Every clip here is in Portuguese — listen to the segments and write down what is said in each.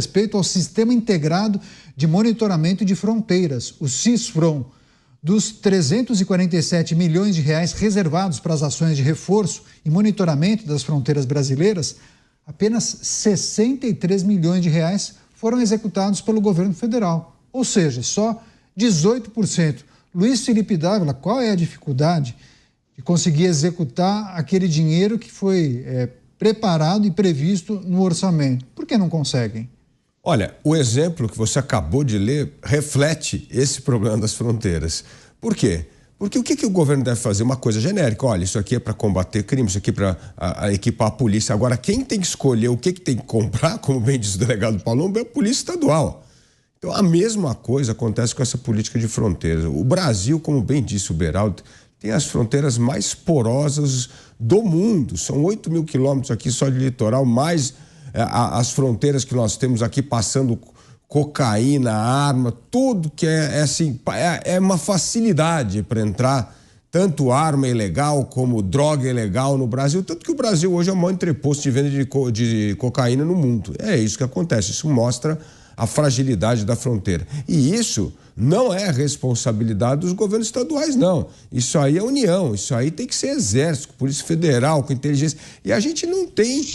respeito ao Sistema Integrado de Monitoramento de Fronteiras, o SISFRON. Dos 347 milhões de reais reservados para as ações de reforço e monitoramento das fronteiras brasileiras, apenas 63 milhões de reais foram executados pelo governo federal, ou seja, só 18%. Luiz Felipe Dávila, qual é a dificuldade de conseguir executar aquele dinheiro que foi preparado e previsto no orçamento? Por que não conseguem? Olha, o exemplo que você acabou de ler reflete esse problema das fronteiras. Por quê? Porque o que o governo deve fazer? Uma coisa genérica, olha, isso aqui é para combater crime, isso aqui é para equipar a polícia. Agora, quem tem que escolher o que tem que comprar, como bem diz o delegado Palombo, é a Polícia Estadual. Então, a mesma coisa acontece com essa política de fronteiras. O Brasil, como bem disse o Beraldo, tem as fronteiras mais porosas do mundo. São 8 mil quilômetros aqui só de litoral, mais as fronteiras que nós temos aqui passando cocaína, arma, tudo que é uma facilidade para entrar tanto arma ilegal como droga ilegal no Brasil, tanto que o Brasil hoje é o maior entreposto de venda de cocaína no mundo. É isso que acontece, isso mostra a fragilidade da fronteira. E isso não é responsabilidade dos governos estaduais, não. Isso aí é União, isso aí tem que ser Exército, Polícia Federal, com inteligência. E a gente não tem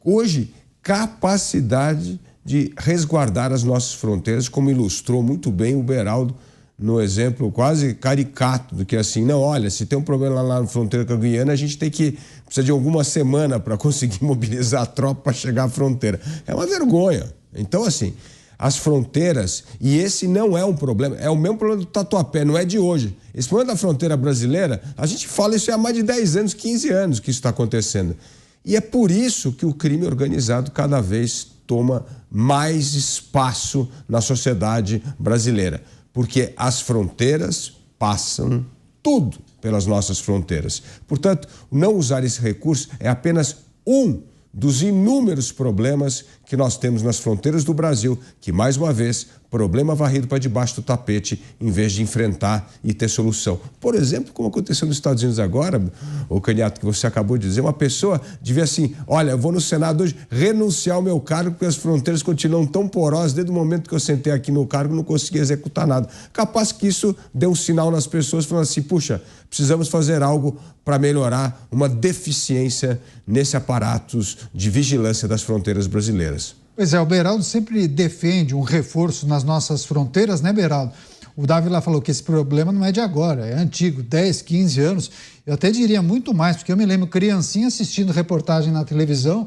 hoje capacidade de resguardar as nossas fronteiras, como ilustrou muito bem o Beraldo no exemplo quase caricato do que assim, não, olha, se tem um problema lá na fronteira com a Guiana, a gente precisa de alguma semana para conseguir mobilizar a tropa para chegar à fronteira. É uma vergonha. Então, assim, as fronteiras, e esse não é um problema, é o mesmo problema do Tatuapé, não é de hoje. Esse problema da fronteira brasileira, a gente fala isso há mais de 10 anos, 15 anos que isso está acontecendo. E é por isso que o crime organizado cada vez toma mais espaço na sociedade brasileira. Porque as fronteiras passam tudo pelas nossas fronteiras. Portanto, não usar esse recurso é apenas um dos inúmeros problemas que nós temos nas fronteiras do Brasil, que, mais uma vez, problema varrido para debaixo do tapete, em vez de enfrentar e ter solução. Por exemplo, como aconteceu nos Estados Unidos agora, o candidato que você acabou de dizer, uma pessoa devia assim, olha, eu vou no Senado hoje renunciar ao meu cargo porque as fronteiras continuam tão porosas, desde o momento que eu sentei aqui no cargo não consegui executar nada. Capaz que isso deu um sinal nas pessoas falando assim, puxa, precisamos fazer algo para melhorar uma deficiência nesse aparato de vigilância das fronteiras brasileiras. Pois é, o Beraldo sempre defende um reforço nas nossas fronteiras, né, Beraldo? O Dávila falou que esse problema não é de agora, é antigo, 10, 15 anos. Eu até diria muito mais, porque eu me lembro criancinha assistindo reportagem na televisão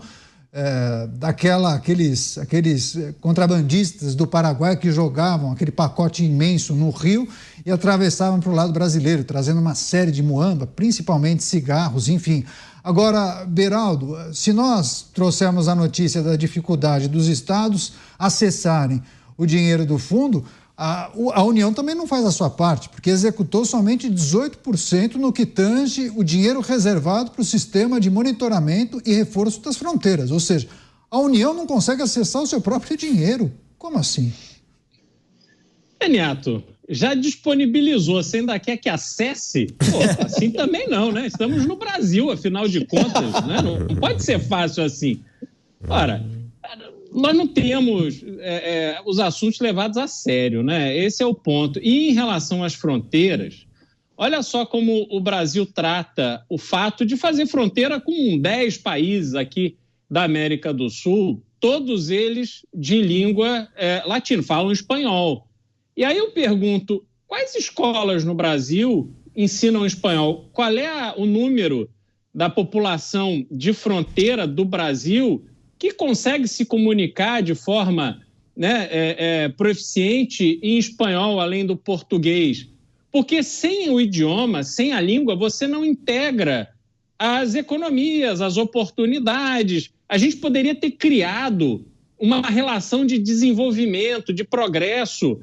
aqueles contrabandistas do Paraguai que jogavam aquele pacote imenso no rio e atravessavam para o lado brasileiro, trazendo uma série de muamba, principalmente cigarros, enfim. Agora, Beraldo, se nós trouxermos a notícia da dificuldade dos estados acessarem o dinheiro do fundo, a União também não faz a sua parte, porque executou somente 18% no que tange o dinheiro reservado para o sistema de monitoramento e reforço das fronteiras. Ou seja, a União não consegue acessar o seu próprio dinheiro. Como assim? Neto, já disponibilizou, você ainda quer que acesse? Pô, assim também não, né? Estamos no Brasil, afinal de contas, né? Não pode ser fácil assim. Ora, nós não temos os assuntos levados a sério, né? Esse é o ponto. E em relação às fronteiras, olha só como o Brasil trata o fato de fazer fronteira com 10 países aqui da América do Sul, todos eles de língua latina, falam espanhol. E aí eu pergunto, quais escolas no Brasil ensinam espanhol? Qual é o número da população de fronteira do Brasil que consegue se comunicar de forma proficiente em espanhol, além do português? Porque sem o idioma, sem a língua, você não integra as economias, as oportunidades. A gente poderia ter criado uma relação de desenvolvimento, de progresso,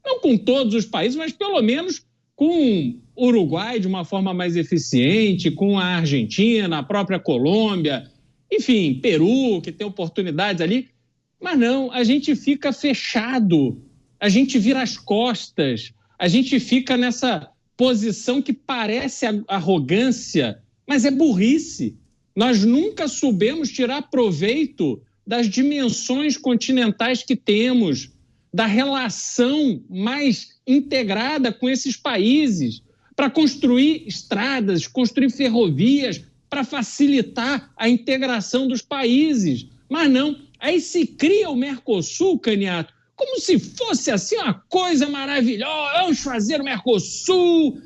não com todos os países, mas pelo menos com o Uruguai de uma forma mais eficiente, com a Argentina, a própria Colômbia, enfim, Peru, que tem oportunidades ali. Mas não, a gente fica fechado, a gente vira as costas, a gente fica nessa posição que parece arrogância, mas é burrice. Nós nunca soubemos tirar proveito das dimensões continentais que temos, da relação mais integrada com esses países, para construir estradas, construir ferrovias, para facilitar a integração dos países. Mas não, aí se cria o Mercosul, Caniato, como se fosse assim uma coisa maravilhosa, vamos fazer o Mercosul.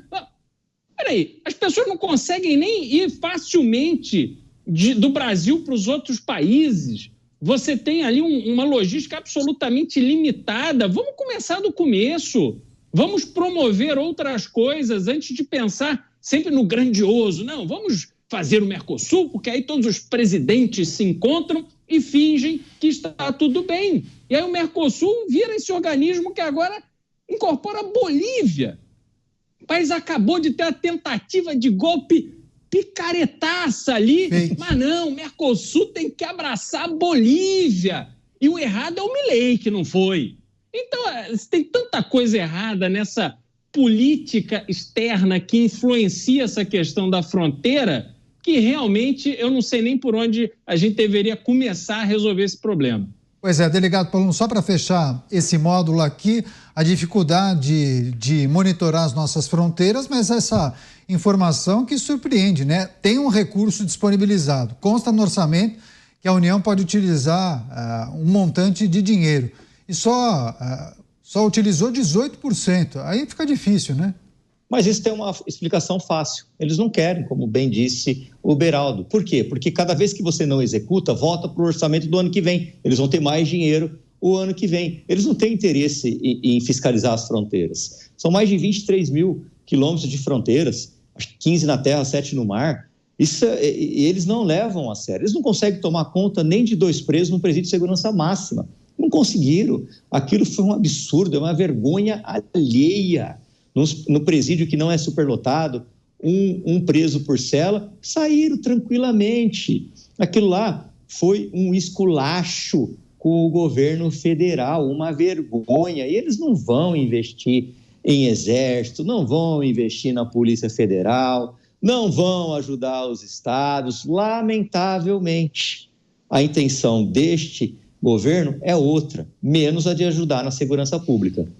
Peraí, as pessoas não conseguem nem ir facilmente do Brasil para os outros países. Você tem ali uma logística absolutamente limitada. Vamos começar do começo. Vamos promover outras coisas antes de pensar sempre no grandioso. Não, vamos fazer o Mercosul, porque aí todos os presidentes se encontram e fingem que está tudo bem. E aí o Mercosul vira esse organismo que agora incorpora a Bolívia. O país acabou de ter a tentativa de golpe picaretaça ali, mas não, o Mercosul tem que abraçar a Bolívia. E o errado é o Milei, que não foi. Então, tem tanta coisa errada nessa política externa que influencia essa questão da fronteira que realmente eu não sei nem por onde a gente deveria começar a resolver esse problema. Pois é, delegado Paulo, só para fechar esse módulo aqui, a dificuldade de monitorar as nossas fronteiras, mas essa informação que surpreende, né? Tem um recurso disponibilizado, consta no orçamento que a União pode utilizar um montante de dinheiro e só utilizou 18%, aí fica difícil, né? Mas isso tem uma explicação fácil. Eles não querem, como bem disse o Beraldo. Por quê? Porque cada vez que você não executa, volta para o orçamento do ano que vem. Eles vão ter mais dinheiro o ano que vem. Eles não têm interesse em fiscalizar as fronteiras. São mais de 23 mil quilômetros de fronteiras, 15 na terra, 7 no mar. Isso, eles não levam a sério. Eles não conseguem tomar conta nem de 2 presos num presídio de segurança máxima. Não conseguiram. Aquilo foi um absurdo, é uma vergonha alheia. No presídio que não é superlotado, um preso por cela, saíram tranquilamente. Aquilo lá foi um esculacho com o governo federal, uma vergonha. E eles não vão investir em exército, não vão investir na Polícia Federal, não vão ajudar os estados. Lamentavelmente, a intenção deste governo é outra, menos a de ajudar na segurança pública.